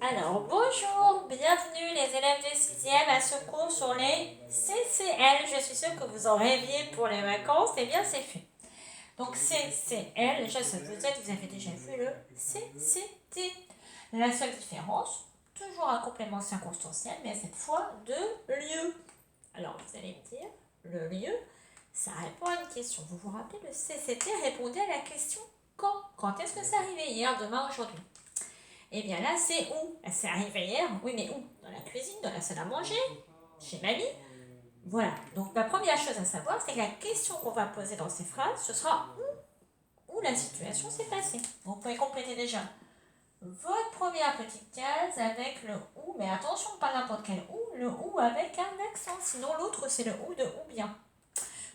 Alors, bonjour, bienvenue les élèves de 6e à ce cours sur les CCL. Je suis sûre que vous en rêviez pour les vacances, et bien c'est fait. Donc CCL, je sais que vous avez déjà vu le CCT. La seule différence, toujours un complément circonstanciel, mais cette fois de lieu. Alors vous allez me dire, le lieu, ça répond à une question. Vous vous rappelez, le CCT répondait à la question quand. Quand est-ce que c'est arrivé? Hier, demain, aujourd'hui? Eh bien là, c'est où? C'est arrivé hier. Oui, mais où? Dans la cuisine, dans la salle à manger, chez mamie. Voilà. Donc la première chose à savoir, c'est que la question qu'on va poser dans ces phrases, ce sera où la situation s'est passée. Vous pouvez compléter déjà votre première petite case avec le où, mais attention, pas n'importe quel où, le où avec un accent, sinon l'autre c'est le où de ou bien.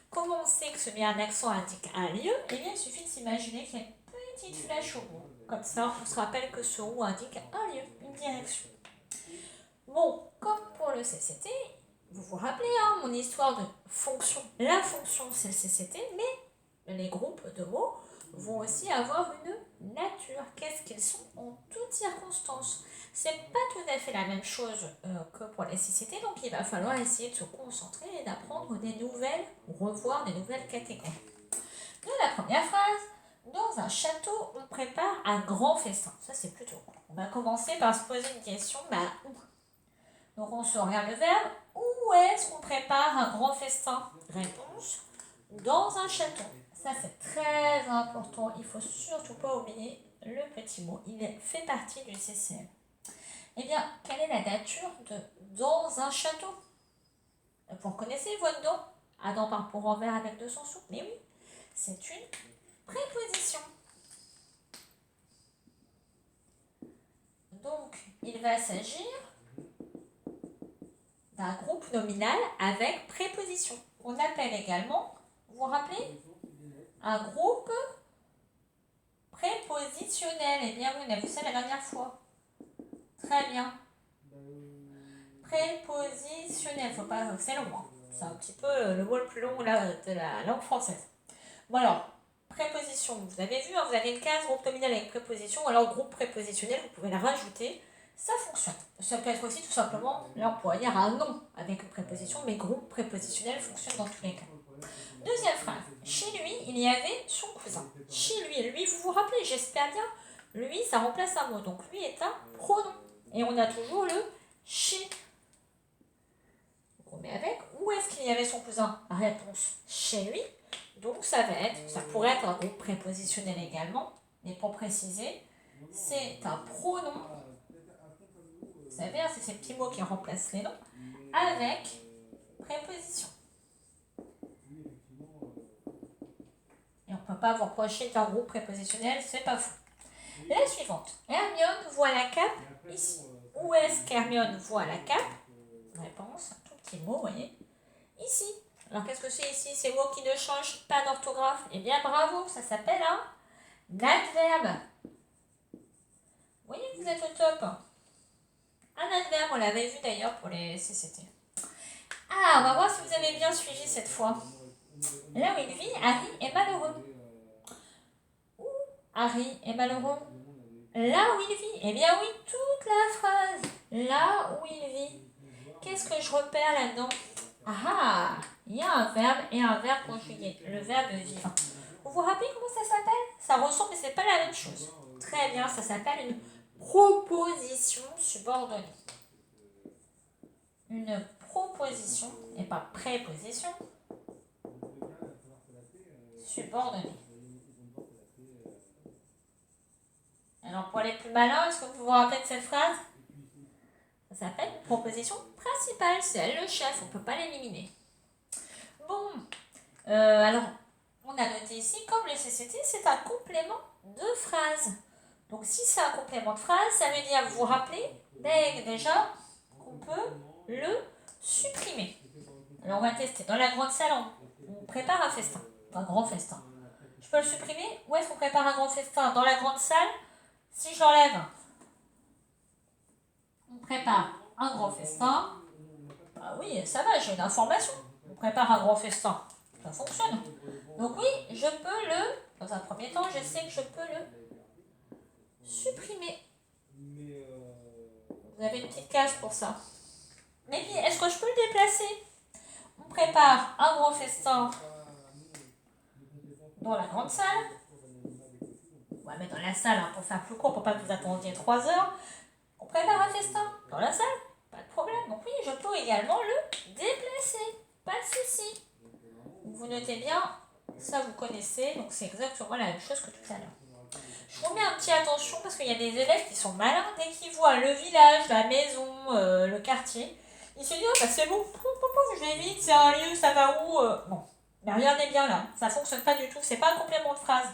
Comment on sait que ce bien un accent indique un lieu? Eh bien, il suffit de s'imaginer qu'il y a une petite flèche au bout. Comme ça, on se rappelle que ce où indique un lieu, une direction. Bon, comme pour le CCT, vous vous rappelez, mon histoire de fonction. La fonction, c'est le CCT, mais les groupes de mots vont aussi avoir une nature. Qu'est-ce qu'ils sont en toutes circonstances? C'est pas tout à fait la même chose que pour les CCT, donc il va falloir essayer de se concentrer et d'apprendre des nouvelles, ou revoir des nouvelles catégories. De la première phrase, dans un château, on prépare un grand festin. Ça, c'est plutôt cool. On va commencer par se poser une question, où? Donc on se regarde le verbe, où est-ce qu'on prépare un grand festin? Réponse, dans un château. Ça, c'est très important. Il ne faut surtout pas oublier le petit mot. Il fait partie du CCM. Eh bien, quelle est la nature de dans un château? Vous reconnaissez votre don? Adam par pour envers avec 200 sous? Mais oui, c'est une préposition. Donc, il va s'agir d'un groupe nominal avec préposition. On appelle également, vous vous rappelez, un groupe prépositionnel. Eh bien, oui, on a vu ça la dernière fois. Très bien. Prépositionnel, faut pas, c'est long. C'est un petit peu le mot le plus long là, de la langue française. Bon alors, préposition, vous avez vu, vous avez une case groupe nominal avec préposition, ou alors groupe prépositionnel, vous pouvez la rajouter. Ça fonctionne. Ça peut être aussi tout simplement, là on pourrait dire un nom avec une préposition, mais groupe prépositionnel fonctionne dans tous les cas. Deuxième phrase. Chez lui, il y avait son cousin. Chez lui, vous vous rappelez, j'espère bien, lui, ça remplace un mot. Donc lui est un pronom. Et on a toujours le chez. Donc on met avec. Où est-ce qu'il y avait son cousin? Réponse chez lui. Donc ça pourrait être un groupe prépositionnel également. Mais pour préciser, c'est un pronom. Vous savez, c'est ces petits mots qui remplacent les noms avec préposition. Et on ne peut pas vous reprocher qu'un groupe prépositionnel, c'est pas faux. La suivante. Hermione voit la cape ici. Où est-ce qu'Hermione voit la cape? Réponse, un tout petit mot, vous voyez. Ici. Alors qu'est-ce que c'est ici? Ces mots qui ne changent pas d'orthographe. Eh bien bravo, ça s'appelle un adverbe. Vous voyez que vous êtes au top. Un adverbe, on l'avait vu d'ailleurs pour les CCT. Ah, on va voir si vous avez bien suivi cette fois. Là où il vit, Harry est malheureux. Où Harry est malheureux? Là où il vit. Eh bien oui, toute la phrase. Là où il vit. Qu'est-ce que je repère là-dedans? Ah, il y a un verbe et un verbe conjugué. Le verbe vivre. Vous vous rappelez comment ça s'appelle? Ça ressemble, mais c'est pas la même chose. Très bien, ça s'appelle une proposition subordonnée. Une proposition, et pas préposition, subordonnée. Alors pour les plus malins, est-ce que vous vous rappelez de cette phrase? Ça s'appelle une proposition principale, c'est elle le chef, on ne peut pas l'éliminer. Bon, alors on a noté ici, comme le CCT, c'est un complément de phrase. Donc si c'est un complément de phrase, ça veut dire, vous vous rappelez, déjà qu'on peut le supprimer. Alors on va tester. Dans la grande salle, on prépare un festin, un grand festin. Je peux le supprimer? Où est-ce qu'on prépare un grand festin? Dans la grande salle. Si j'enlève, on prépare un grand festin. Ah oui, ça va, j'ai une information. On prépare un grand festin. Ça fonctionne. Donc oui, je peux dans un premier temps, je sais que je peux le supprimer. efficace pour ça. Mais est-ce que je peux le déplacer? On prépare un gros festin dans la grande salle. On va mettre dans la salle hein, pour faire plus court, pour pas que vous attendiez 3 heures. On prépare un festin dans la salle, pas de problème. Donc oui, je peux également le déplacer, pas de souci. Vous notez bien, ça vous connaissez, donc c'est exactement la même chose que tout à l'heure. Je vous mets un petit attention parce qu'il y a des élèves qui sont malins dès qu'ils voient le village, la maison, le quartier. Ils se disent, oh, bah c'est bon, je vais vite, c'est un lieu, ça va où Bon, mais regardez bien là, ça fonctionne pas du tout, c'est pas un complément de phrase.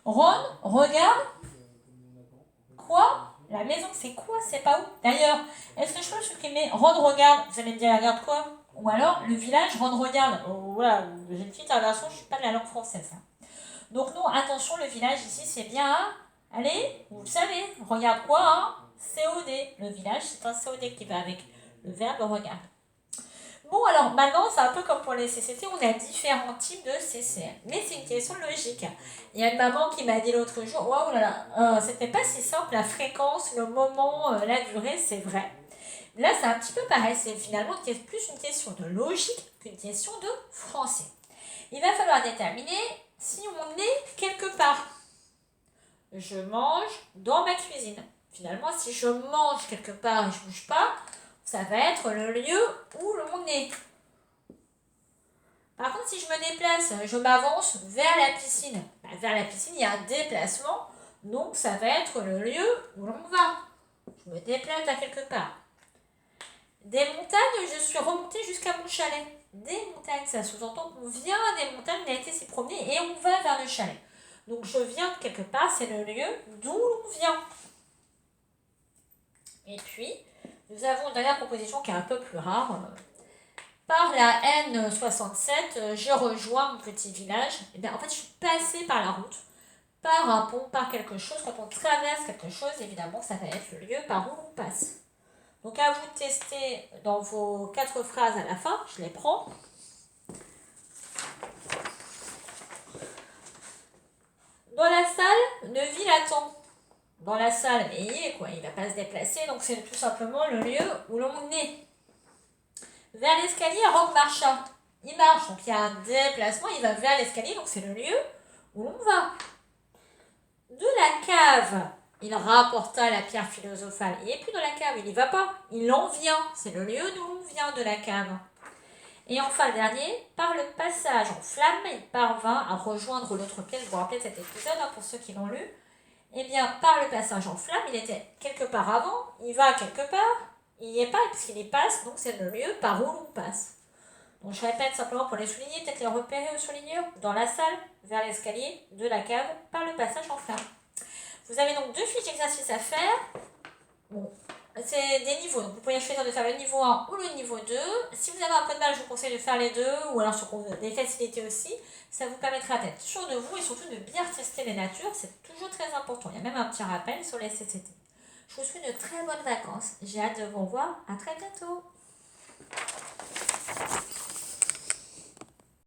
Ron, regarde. Quoi? La maison, c'est quoi? C'est pas où? D'ailleurs, est-ce que je peux supprimer Ron, regarde? Vous allez me dire, regarde quoi? Ou alors, le village, Ron, regarde. Oh, voilà, j'ai une petite inversion, je suis pas de la langue française. Hein. Donc, non, attention, le village ici, c'est bien. Allez, vous le savez, regarde quoi? Hein? COD. Le village, c'est un COD qui va avec le verbe regarde. Bon, alors maintenant, c'est un peu comme pour les CCT, on a différents types de CCR. Mais c'est une question logique. Il y a une maman qui m'a dit l'autre jour, waouh là là, c'était pas si simple, la fréquence, le moment, la durée, c'est vrai. Là, c'est un petit peu pareil, c'est finalement plus une question de logique qu'une question de français. Il va falloir déterminer si on est quelque part. Je mange dans ma cuisine. Finalement, si je mange quelque part et je ne bouge pas, ça va être le lieu où l'on est. Par contre, si je me déplace, je m'avance vers la piscine. Vers la piscine, il y a un déplacement, donc ça va être le lieu où l'on va. Je me déplace à quelque part. Des montagnes, je suis remontée jusqu'à mon chalet. Des montagnes, ça sous-entend qu'on vient des montagnes, on a été s'y promener et on va vers le chalet. Donc je viens de quelque part, c'est le lieu d'où l'on vient. Et puis, nous avons une dernière proposition qui est un peu plus rare. Par la N67, j'ai rejoint mon petit village. Et bien, en fait, je suis passée par la route, par un pont, par quelque chose. Quand on traverse quelque chose, évidemment, ça va être le lieu par où on passe. Donc, à vous de tester dans vos 4 phrases à la fin. Je les prends. Dans la salle, Neville attend. Dans la salle, mais il est quoi, il ne va pas se déplacer, donc c'est tout simplement le lieu où l'on est. Vers l'escalier, Rogue marcha. Il marche, donc il y a un déplacement, il va vers l'escalier, donc c'est le lieu où l'on va. De la cave, il rapporta la pierre philosophale. Il n'est plus dans la cave, il n'y va pas, il en vient. C'est le lieu d'où l'on vient de la cave. Et enfin le dernier, par le passage en flamme, il parvint à rejoindre l'autre pièce. Vous vous rappelez de cet épisode, hein, pour ceux qui l'ont lu. Eh bien, par le passage en flamme, il était quelque part avant, il va quelque part, il n'y est pas puisqu'il y passe, donc c'est le lieu par où l'on passe. Donc je répète simplement pour les souligner, peut-être les repérer au souligneur, dans la salle, vers l'escalier, de la cave, par le passage en flamme. Vous avez donc 2 fiches d'exercice à faire. Bon, c'est des niveaux, donc vous pouvez choisir de faire le niveau 1 ou le niveau 2. Si vous avez un peu de mal, je vous conseille de faire les deux, ou alors sur des facilités aussi. Ça vous permettra d'être sûr de vous et surtout de bien tester les natures, c'est toujours très important. Il y a même un petit rappel sur les CCT. Je vous souhaite de très bonnes vacances. J'ai hâte de vous revoir. À très bientôt.